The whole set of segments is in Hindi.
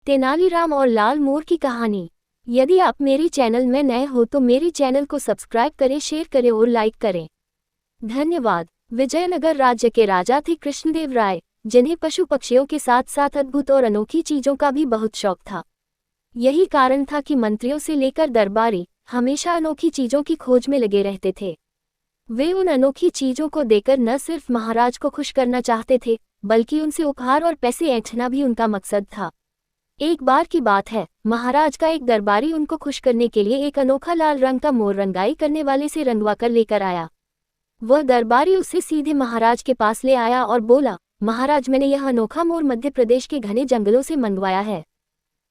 तेनालीराम और लाल मोर की कहानी। यदि आप मेरी चैनल में नए हो तो मेरी चैनल को सब्सक्राइब करें, शेयर करें और लाइक करें। धन्यवाद। विजयनगर राज्य के राजा थे कृष्णदेव राय, जिन्हें पशु पक्षियों के साथ साथ अद्भुत और अनोखी चीजों का भी बहुत शौक था। यही कारण था कि मंत्रियों से लेकर दरबारी हमेशा अनोखी चीजों की खोज में लगे रहते थे। वे उन अनोखी चीजों को देकर न सिर्फ महाराज को खुश करना चाहते थे, बल्कि उनसे उपहार और पैसे ऐंठना भी उनका मकसद था। एक बार की बात है, महाराज का एक दरबारी उनको खुश करने के लिए एक अनोखा लाल रंग का मोर रंगाई करने वाले से रंगवा कर लेकर आया। वह दरबारी उसे सीधे महाराज के पास ले आया और बोला, महाराज, मैंने यह अनोखा मोर मध्य प्रदेश के घने जंगलों से मंगवाया है।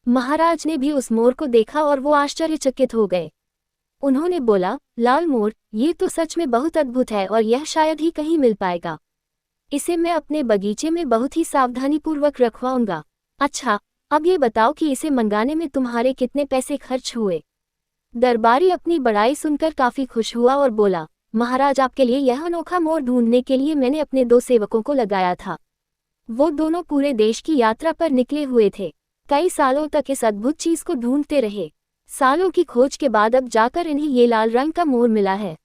महाराज ने भी उस मोर को देखा और वो आश्चर्यचकित हो गए। उन्होंने बोला, लाल मोर, ये तो सच में बहुत अद्भुत है और यह शायद ही कहीं मिल पाएगा। इसे मैं अपने बगीचे में बहुत ही सावधानीपूर्वक रखवाऊंगा। अच्छा, अब ये बताओ कि इसे मंगाने में तुम्हारे कितने पैसे खर्च हुए। दरबारी अपनी बड़ाई सुनकर काफी खुश हुआ और बोला, महाराज, आपके लिए यह अनोखा मोर ढूंढने के लिए मैंने अपने 2 सेवकों को लगाया था। वो दोनों पूरे देश की यात्रा पर निकले हुए थे। कई सालों तक इस अद्भुत चीज को ढूंढते रहे। सालों की खोज के बाद अब जाकर इन्हें ये लाल रंग का मोर मिला है।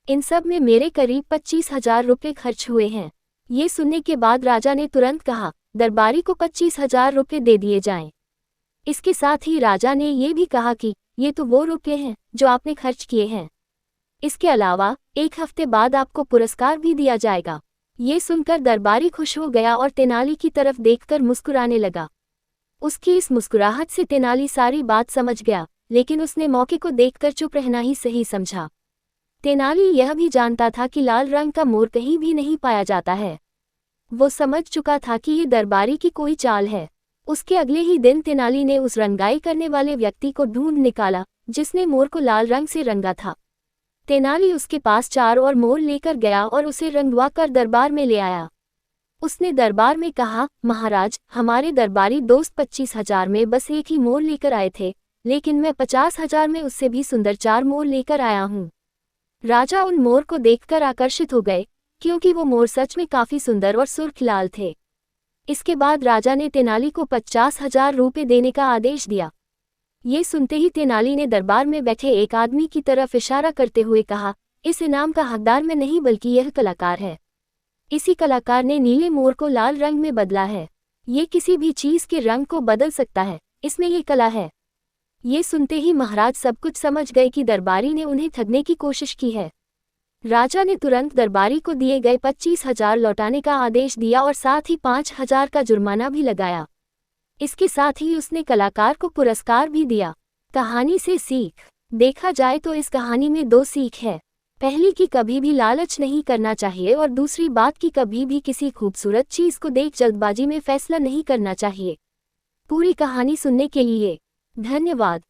इन सब में मेरे करीब 25,000 रुपये खर्च हुए हैं। ये सुनने के बाद राजा ने तुरंत कहा, दरबारी को 25,000 रुपये दे दिए जाएं। इसके साथ ही राजा ने ये भी कहा कि ये तो वो रुपये हैं जो आपने खर्च किए हैं। इसके अलावा 1 हफ्ते बाद आपको पुरस्कार भी दिया जाएगा। ये सुनकर दरबारी खुश हो गया और तेनाली की तरफ देखकर मुस्कुराने लगा। उसकी इस मुस्कुराहट से तेनाली सारी बात समझ गया, लेकिन उसने मौके को देखकर चुप रहना ही सही समझा। तेनाली यह भी जानता था कि लाल रंग का मोर कहीं भी नहीं पाया जाता है। वो समझ चुका था कि ये दरबारी की कोई चाल है। उसके अगले ही दिन तेनाली ने उस रंगाई करने वाले व्यक्ति को ढूंढ निकाला जिसने मोर को लाल रंग से रंगा था। तेनाली उसके पास 4 और मोर लेकर गया और उसे रंगवा कर दरबार में ले आया। उसने दरबार में कहा, महाराज, हमारे दरबारी दोस्त 25,000 में बस एक ही मोर लेकर आए थे, लेकिन मैं 50,000 में उससे भी सुंदर 4 मोर लेकर आया हूँ। राजा उन मोर को देखकर आकर्षित हो गए, क्योंकि वो मोर सच में काफी सुंदर और सुर्ख लाल थे। इसके बाद राजा ने तेनाली को 50,000 रुपये देने का आदेश दिया। ये सुनते ही तेनाली ने दरबार में बैठे एक आदमी की तरफ इशारा करते हुए कहा, इस इनाम का हकदार मैं नहीं बल्कि यह कलाकार है। इसी कलाकार ने नीले मोर को लाल रंग में बदला है। ये किसी भी चीज के रंग को बदल सकता है, इसमें ये कला है। ये सुनते ही महाराज सब कुछ समझ गए कि दरबारी ने उन्हें ठगने की कोशिश की है। राजा ने तुरंत दरबारी को दिए गए 25,000 लौटाने का आदेश दिया और साथ ही 5,000 का जुर्माना भी लगाया। इसके साथ ही उसने कलाकार को पुरस्कार भी दिया। कहानी से सीख। देखा जाए तो इस कहानी में 2 सीख है। पहली कि कभी भी लालच नहीं करना चाहिए और दूसरी बात कि कभी भी किसी खूबसूरत चीज को देख जल्दबाजी में फैसला नहीं करना चाहिए। पूरी कहानी सुनने के लिए धन्यवाद।